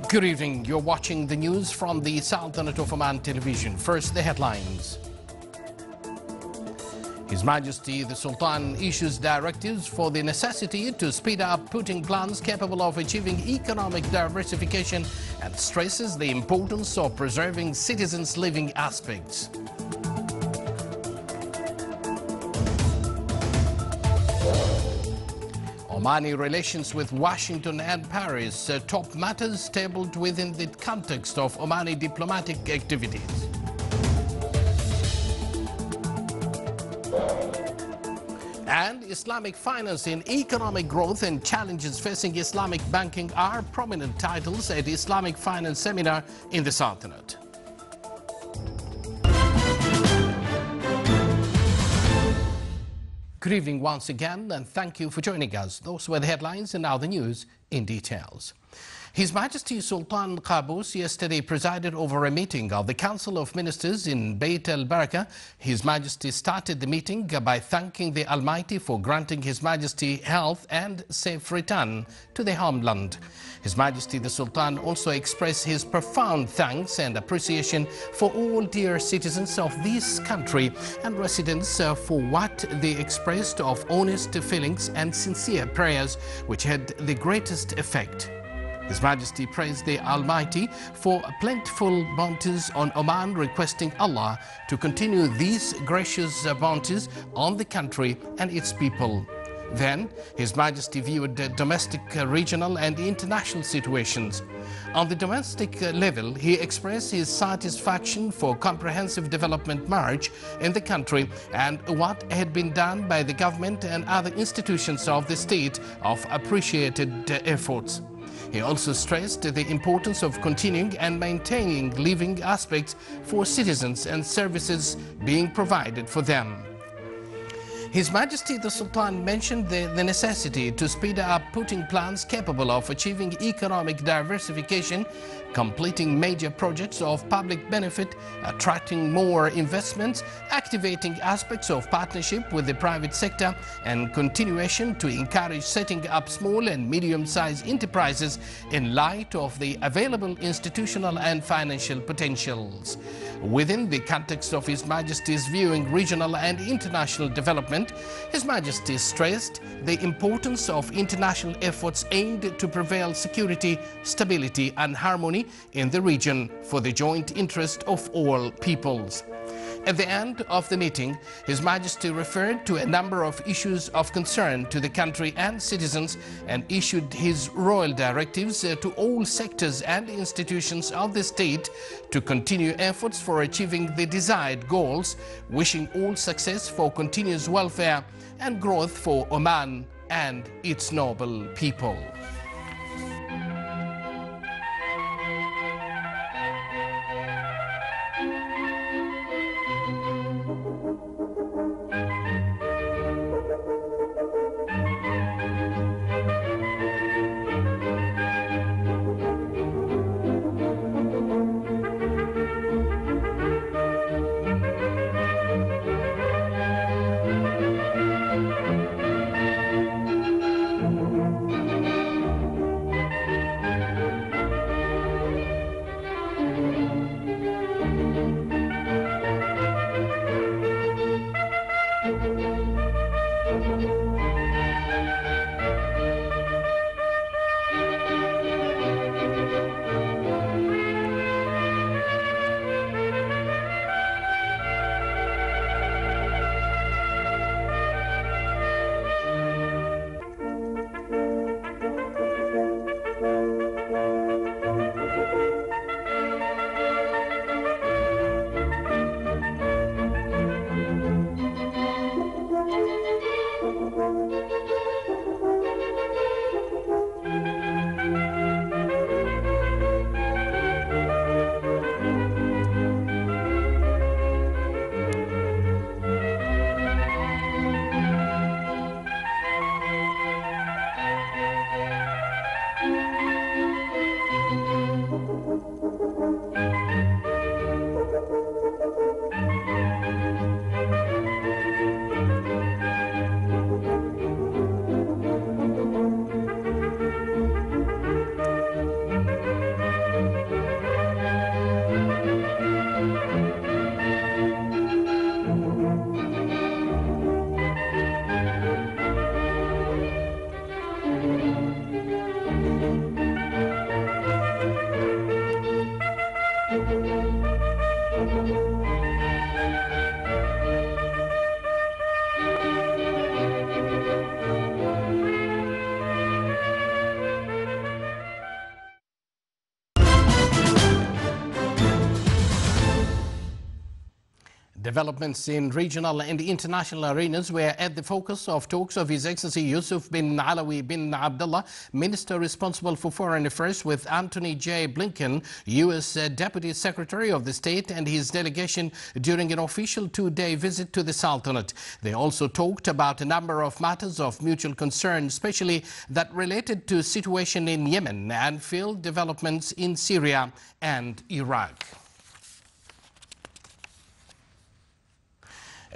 Good evening. You're watching the news from the Sultanate of Oman television. First, the headlines. His Majesty the Sultan issues directives for the necessity to speed up putting plans capable of achieving economic diversification and stresses the importance of preserving citizens' living aspects. Omani relations with Washington and Paris, top matters tabled within the context of Omani diplomatic activities. And Islamic finance in economic growth and challenges facing Islamic banking are prominent titles at the Islamic Finance Seminar in the Sultanate. Good evening once again, and thank you for joining us. Those were the headlines, and now the news in details. His Majesty Sultan Qaboos yesterday presided over a meeting of the Council of Ministers in Beit al-Barakah. His Majesty started the meeting by thanking the Almighty for granting His Majesty health and safe return to the homeland. His Majesty the Sultan also expressed his profound thanks and appreciation for all dear citizens of this country and residents for what they expressed of honest feelings and sincere prayers which had the greatest effect. His Majesty praised the Almighty for plentiful bounties on Oman, requesting Allah to continue these gracious bounties on the country and its people. Then, His Majesty viewed domestic, regional and international situations. On the domestic level, he expressed his satisfaction for comprehensive development march in the country and what had been done by the government and other institutions of the state of appreciated efforts. He also stressed the importance of continuing and maintaining living aspects for citizens and services being provided for them. His Majesty the Sultan mentioned the necessity to speed up putting plans capable of achieving economic diversification, completing major projects of public benefit, attracting more investments, activating aspects of partnership with the private sector, and continuation to encourage setting up small and medium-sized enterprises in light of the available institutional and financial potentials. Within the context of His Majesty's viewing regional and international development, His Majesty stressed the importance of international efforts aimed to prevail security, stability and harmony in the region for the joint interest of all peoples. At the end of the meeting, His Majesty referred to a number of issues of concern to the country and citizens and issued his royal directives to all sectors and institutions of the state to continue efforts for achieving the desired goals, wishing all success for continuous welfare and growth for Oman and its noble people. Developments in regional and international arenas were at the focus of talks of His Excellency Yusuf bin Alawi bin Abdullah, Minister responsible for Foreign Affairs, with Antony J. Blinken, U.S. Deputy Secretary of the State, and his delegation during an official two-day visit to the Sultanate. They also talked about a number of matters of mutual concern, especially that related to situation in Yemen and field developments in Syria and Iraq.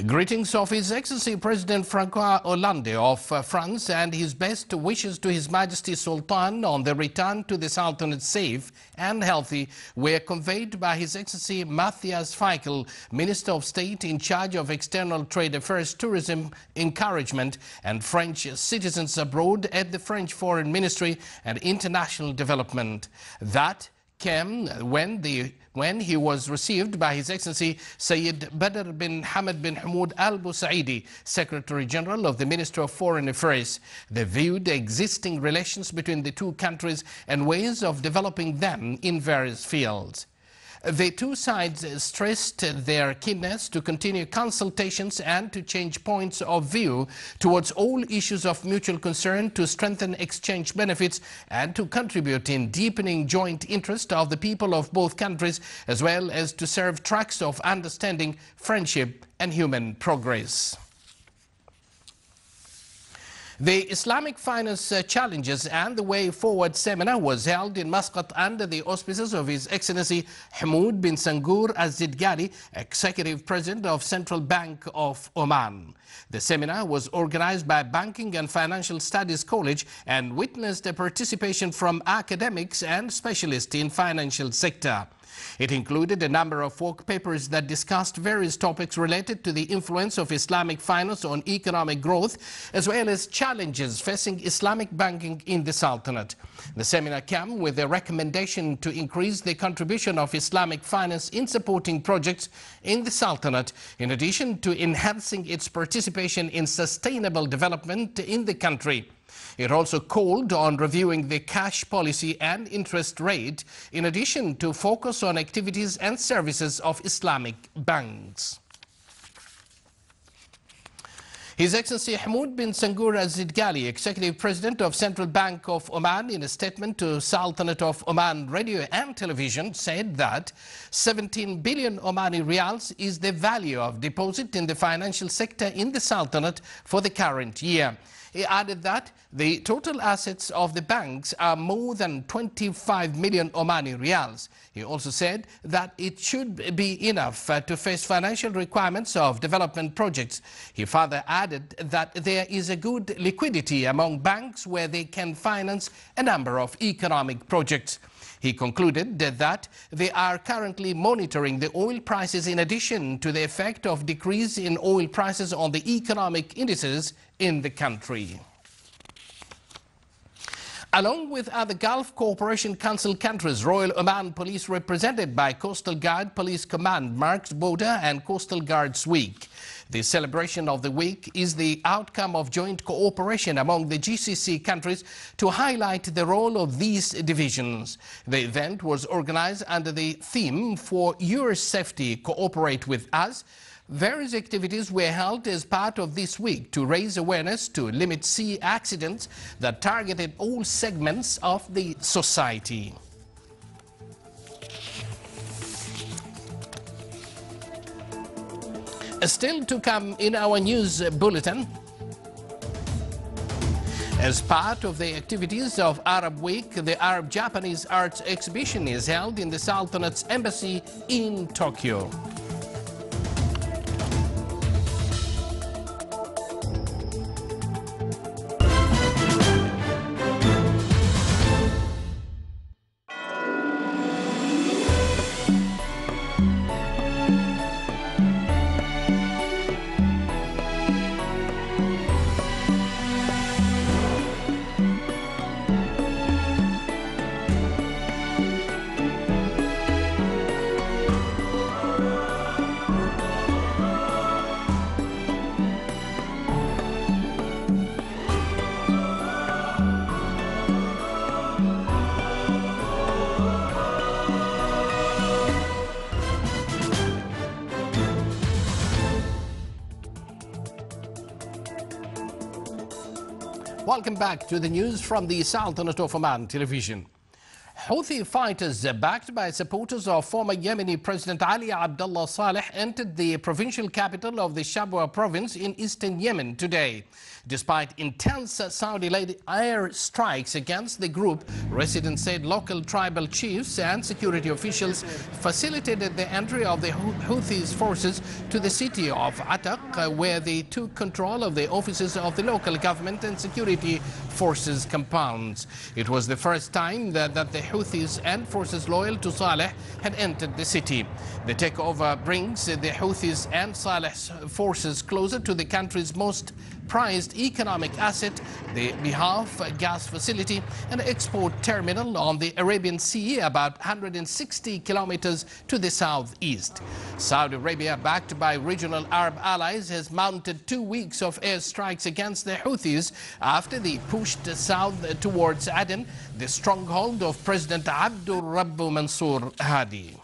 Greetings of His Excellency President Francois Hollande of France and his best wishes to His Majesty Sultan on the return to the Sultanate safe and healthy were conveyed by His Excellency Matthias Feichel, Minister of State in charge of External Trade Affairs, Tourism, Encouragement and French citizens abroad at the French Foreign Ministry and International Development. That came when he was received by His Excellency Sayyid Badr bin Hamad bin Hamoud Al Busaidi, Secretary General of the Ministry of Foreign Affairs. They viewed existing relations between the two countries and ways of developing them in various fields. The two sides stressed their keenness to continue consultations and to change points of view towards all issues of mutual concern, to strengthen exchange benefits and to contribute in deepening joint interest of the people of both countries, as well as to serve tracks of understanding, friendship and human progress. The Islamic Finance Challenges and the Way Forward seminar was held in Muscat under the auspices of His Excellency Hamoud bin Sangur Az-Zidgali, Executive President of Central Bank of Oman. The seminar was organized by Banking and Financial Studies College and witnessed a participation from academics and specialists in financial sector. It included a number of work papers that discussed various topics related to the influence of Islamic finance on economic growth, as well as challenges facing Islamic banking in the Sultanate. The seminar came with a recommendation to increase the contribution of Islamic finance in supporting projects in the Sultanate, in addition to enhancing its participation in sustainable development in the country. It also called on reviewing the cash policy and interest rate, in addition to focus on activities and services of Islamic banks. His Excellency Hamoud bin Sangur Az-Zidgali, Executive President of Central Bank of Oman, in a statement to Sultanate of Oman Radio and Television, said that 17 billion Omani Rials is the value of deposit in the financial sector in the Sultanate for the current year. He added that the total assets of the banks are more than 25 million Omani Rials. He also said that it should be enough to face financial requirements of development projects. He further added that there is a good liquidity among banks where they can finance a number of economic projects. He concluded that they are currently monitoring the oil prices in addition to the effect of decrease in oil prices on the economic indices in the country. Along with other Gulf Cooperation Council countries, Royal Oman Police, represented by Coastal Guard Police Command, marks Border and Coastal Guards Week. The celebration of the week is the outcome of joint cooperation among the GCC countries to highlight the role of these divisions. The event was organized under the theme "For Your Safety, Cooperate with Us." Various activities were held as part of this week to raise awareness to limit sea accidents that targeted all segments of the society. Still to come in our news bulletin. As part of the activities of Arab Week, the Arab-Japanese Arts Exhibition is held in the Sultanate's embassy in Tokyo. Welcome back to the news from the Sultanate of Oman television. Houthi fighters, backed by supporters of former Yemeni President Ali Abdullah Saleh, entered the provincial capital of the Shabwa province in eastern Yemen today. Despite intense Saudi-led air strikes against the group, residents said local tribal chiefs and security officials facilitated the entry of the Houthis forces to the city of Ataq, where they took control of the offices of the local government and security forces compounds. It was the first time that the Houthis and forces loyal to Saleh had entered the city. The takeover brings the Houthis and Saleh's forces closer to the country's most prized economic asset, the Behaf gas facility, an export terminal on the Arabian Sea about 160 kilometers to the southeast. Saudi Arabia, backed by regional Arab allies, has mounted 2 weeks of airstrikes against the Houthis after they pushed south towards Aden, the stronghold of President Abdul Rabbu Mansour Hadi.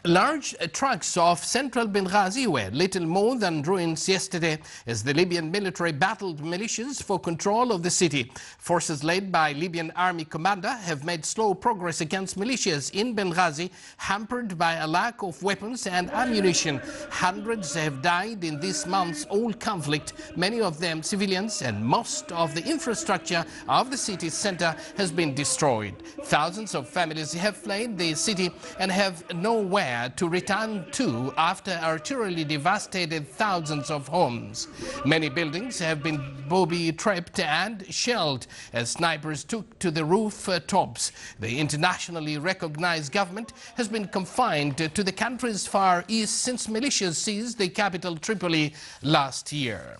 Large trucks of central Benghazi were little more than ruins yesterday as the Libyan military battled militias for control of the city. Forces led by Libyan army commander have made slow progress against militias in Benghazi, hampered by a lack of weapons and ammunition. Hundreds have died in this month's old conflict, many of them civilians, and most of the infrastructure of the city's center has been destroyed. Thousands of families have fled the city and have nowhere to return to after artillery devastated thousands of homes. Many buildings have been booby-trapped and shelled as snipers took to the rooftops. The internationally recognized government has been confined to the country's far east since militias seized the capital Tripoli last year.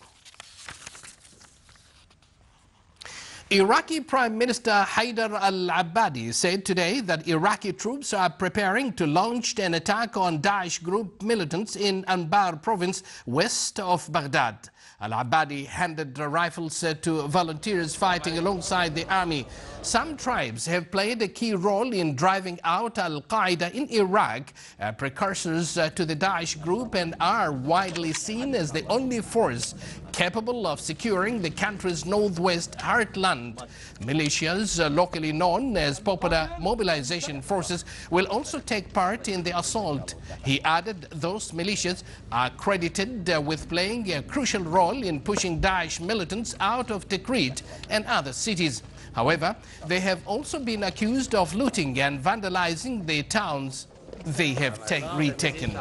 Iraqi Prime Minister Haider al-Abadi said today that Iraqi troops are preparing to launch an attack on Daesh group militants in Anbar province west of Baghdad. Al-Abadi handed rifles to volunteers fighting alongside the army. Some tribes have played a key role in driving out Al-Qaeda in Iraq, precursors to the Daesh group, and are widely seen as the only force capable of securing the country's northwest heartland. Militias, locally known as Popular Mobilization Forces, will also take part in the assault. He added those militias are credited with playing a crucial role in pushing Daesh militants out of Tikrit and other cities. However, they have also been accused of looting and vandalizing the towns they have retaken.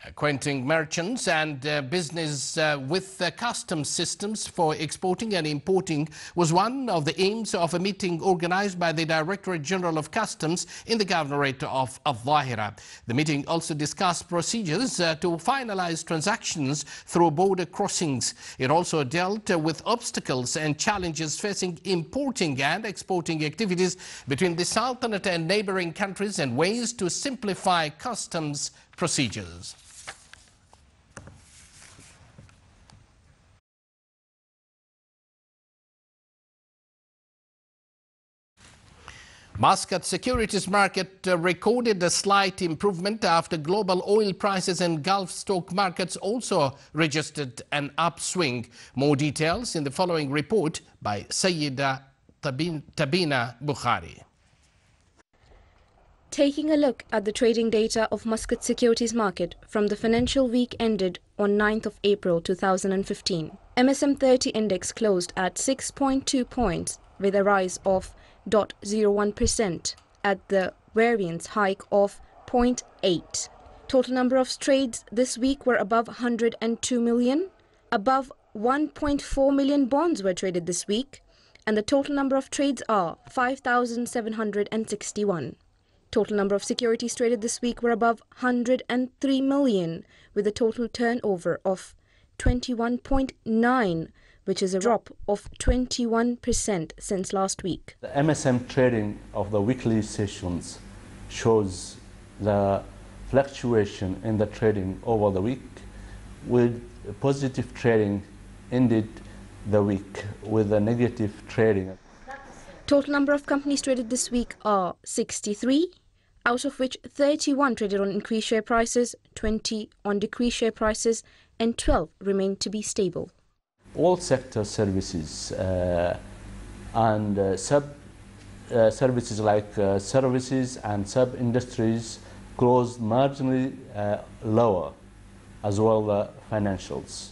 Acquainting merchants and business with customs systems for exporting and importing was one of the aims of a meeting organized by the Directorate General of Customs in the Governorate of Al-Zahira. The meeting also discussed procedures to finalize transactions through border crossings. It also dealt with obstacles and challenges facing importing and exporting activities between the Sultanate and neighboring countries and ways to simplify customs procedures. Muscat securities market recorded a slight improvement after global oil prices and Gulf stock markets also registered an upswing. More details in the following report by Sayyida Tabina Bukhari. Taking a look at the trading data of Muscat securities market from the financial week ended on 9th of April 2015, MSM 30 index closed at 6.2 points with a rise of 0.01% at the variance hike of 0.8. Total number of trades this week were above 102 million. Above 1.4 million bonds were traded this week, and the total number of trades are 5,761. Total number of securities traded this week were above 103 million, with a total turnover of 21.9, which is a drop of 21% since last week. The MSM trading of the weekly sessions shows the fluctuation in the trading over the week, with positive trading ended the week with a negative trading. Total number of companies traded this week are 63, out of which 31 traded on increased share prices, 20 on decreased share prices, and 12 remained to be stable. All sector services and services like services and sub-industries closed marginally lower, as well the financials.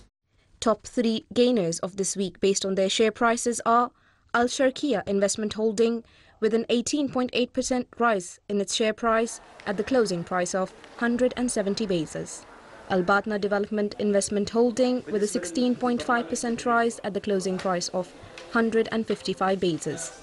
Top 3 gainers of this week based on their share prices are Al Sharqiya Investment Holding with an 18.8% rise in its share price at the closing price of 170 basis. Al Batna Development Investment Holding with a 16.5% rise at the closing price of 155 basis.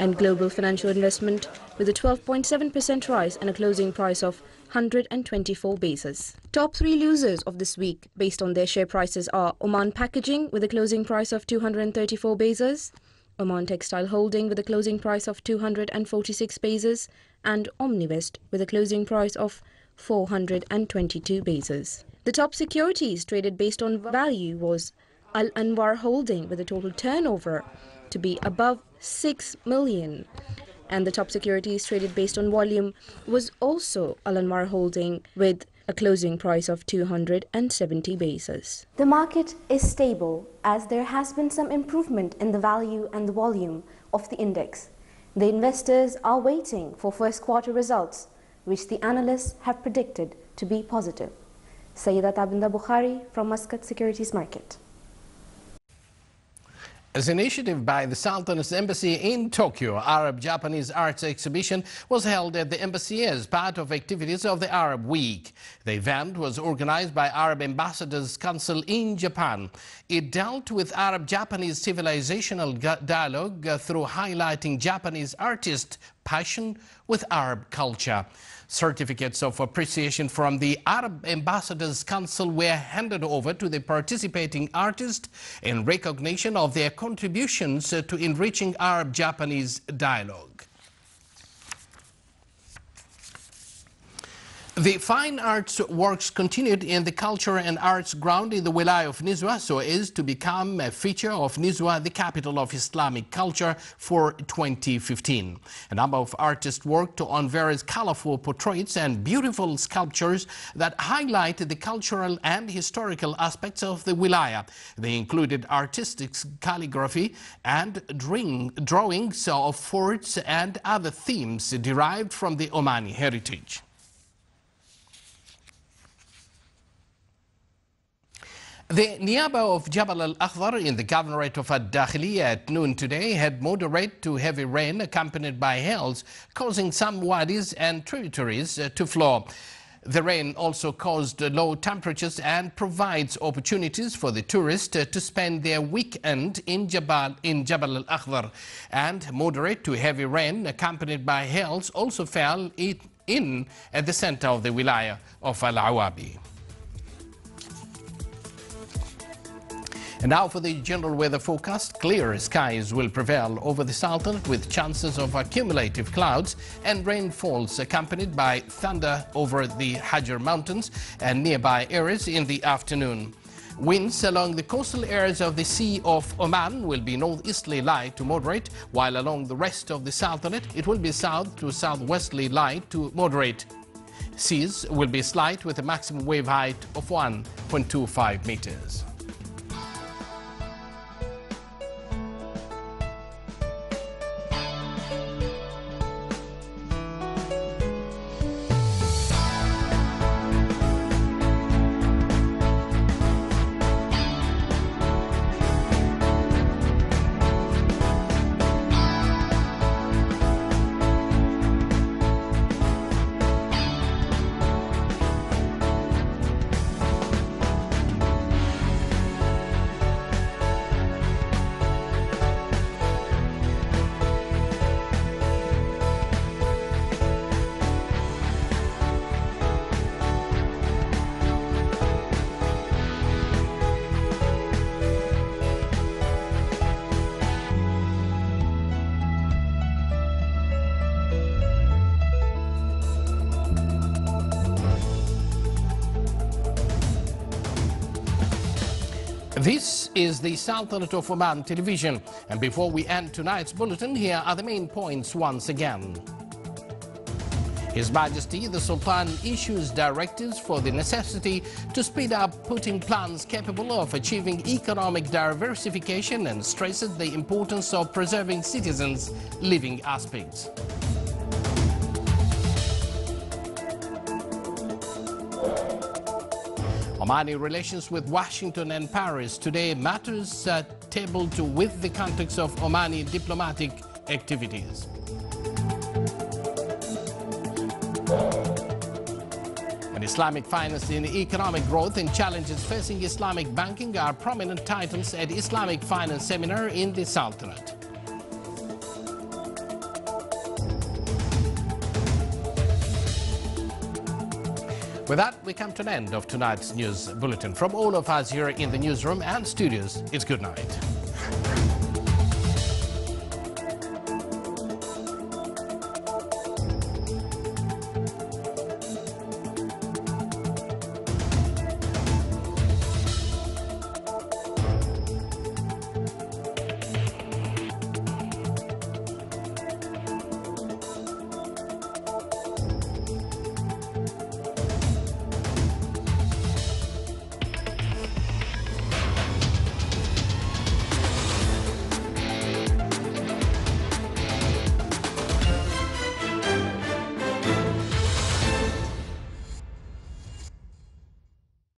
And Global Financial Investment with a 12.7% rise and a closing price of 124 basis. Top 3 losers of this week based on their share prices are Oman Packaging with a closing price of 234 basis, Oman Textile Holding with a closing price of 246 basis, and Omnivest with a closing price of 422 basis. The top securities traded based on value was Al Anwar Holding with a total turnover to be above 6 million. And the top securities traded based on volume was also Al Anwar Holding with a closing price of 270 basis. The market is stable as there has been some improvement in the value and the volume of the index. The investors are waiting for first quarter results, which the analysts have predicted to be positive. Sayyidat Abinda Bukhari from Muscat Securities Market. As an initiative by the Sultan's Embassy in Tokyo, Arab-Japanese arts exhibition was held at the embassy as part of activities of the Arab Week. The event was organized by Arab Ambassadors Council in Japan. It dealt with Arab-Japanese civilizational dialogue through highlighting Japanese artists' passion with Arab culture. Certificates of appreciation from the Arab Ambassadors Council were handed over to the participating artists in recognition of their contributions to enriching Arab-Japanese dialogue. The fine arts works continued in the culture and arts ground in the Wilaya of Nizwa so as to become a feature of Nizwa, the capital of Islamic culture, for 2015. A number of artists worked on various colorful portraits and beautiful sculptures that highlight the cultural and historical aspects of the Wilaya. They included artistic calligraphy and drawings of forts and other themes derived from the Omani heritage. The Niaba of Jabal al-Akhdar in the governorate of Ad-Dakhiliya at noon today had moderate to heavy rain accompanied by hails, causing some wadis and tributaries to flow. The rain also caused low temperatures and provides opportunities for the tourists to spend their weekend in Jabal al-Akhdar. And moderate to heavy rain accompanied by hails also fell in at the center of the wilaya of Al-Awabi. And now for the general weather forecast. Clear skies will prevail over the Sultanate with chances of accumulative clouds and rainfalls accompanied by thunder over the Hajar Mountains and nearby areas in the afternoon. Winds along the coastal areas of the Sea of Oman will be northeasterly light to moderate, while along the rest of the Sultanate it will be south to southwesterly light to moderate. Seas will be slight with a maximum wave height of 1.25 meters. This is the Sultanate of Oman television, and before we end tonight's bulletin, here are the main points once again. His Majesty the Sultan issues directives for the necessity to speed up putting plans capable of achieving economic diversification and stresses the importance of preserving citizens' living aspects. Omani relations with Washington and Paris today, matters tabled with the context of Omani diplomatic activities. And Islamic finance in economic growth and challenges facing Islamic banking are prominent titles at Islamic Finance Seminar in the Sultanate. With that, we come to an end of tonight's news bulletin. From all of us here in the newsroom and studios, it's good night.